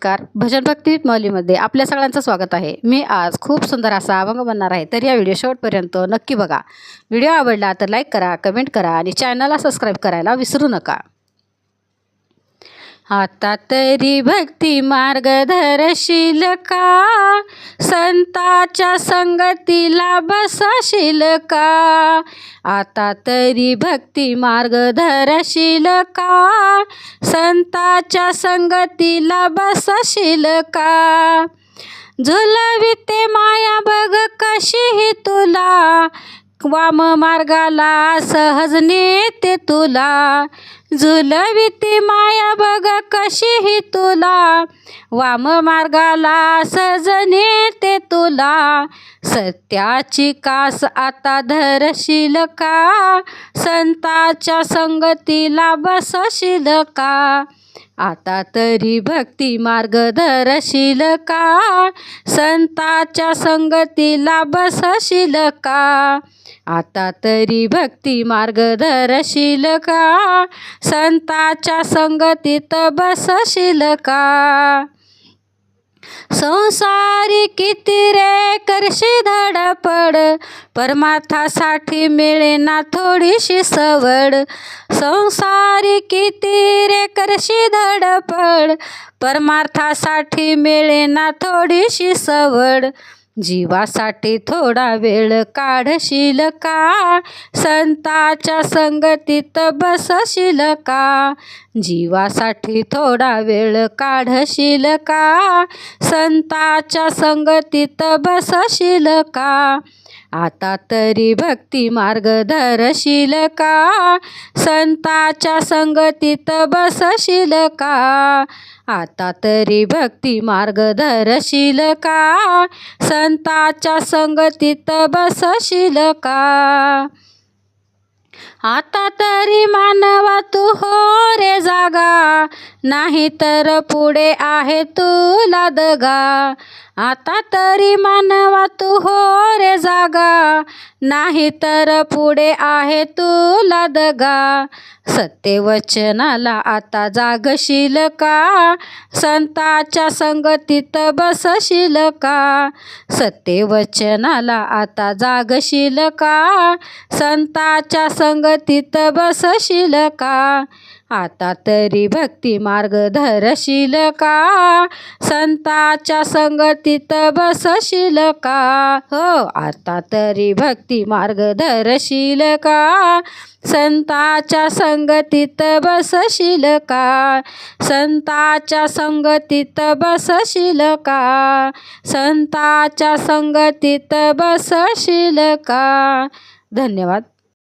नमस्कार. भजन भक्ती माऊलीमध्ये आपल्या सगळ्यांचं स्वागत आहे. मी आज खूप सुंदर असा अभंग म्हणणार आहे, तर या व्हिडिओ शेवटपर्यंत नक्की बघा. व्हिडिओ आवडला तर लाईक करा, कमेंट करा आणि चॅनलला सबस्क्राईब करायला विसरू नका. आता तरी भक्ती मार्ग धरशील का, संताच्या संगतीला बसशील का. आता तरी भक्ती मार्ग धरशील का, संताच्या संगतीला बसशील का. झुलविते माया बघ कशीही तुला, वाम मार्गाला सहज नेते तुला. झुलविते माया बघ कशीही तुला, वाम मार्गाला सहज नेते तुला. सत्याची कास आता धरशील का, संताच्या संगतीला बसशील का. आता तरी भक्ती मार्ग धरशील का, संताच्या संगतीला बसशील का. आता तरी भक्ती मार्ग धरशील का, संताच्या संगतीत बसशील का. संसारी किती रे करशी धडपड, परमार्थासाठी मिळेना थोडीशी सवड. संसारी किती रे करशी धडपड, परमार्थासाठी मिळेना थोडीशी सवड. जीवासाठी थोडा वेळ काढशील का, संताच्या संगतीत बसशील का. जीवासाठी थोडा वेळ काढशील का, संताच्या संगतीत बसशील का. आता तरी भक्ती मार्ग धरशील का, संताच्या संगतीत बसशील का. आता तरी भक्ती मार्ग धरशील का, संताच्या संगतीत बसशील का. आता तरी मानवा तू हो रे जागा, नाही तर पुढे आहे तुला दगा. आता तरी मानवा तू हो रे जागा, नाही तर पुढे आहे तुला दगा. सत्यवचनाला आता जागशील का, संताच्या संगतीत बसशील का. सत्यवचनाला आता जागशील का, संताच्या संगतीत बसशील का. आता तरी भक्ती मार्ग धरशील का, संताच्या संगतीत बसशील का. हो, आता तरी भक्ती मार्ग धरशील का, संताच्या संगतीत बसशील का. संताच्या संगतीत बसशील का, संताच्या संगतीत बसशील का. धन्यवाद.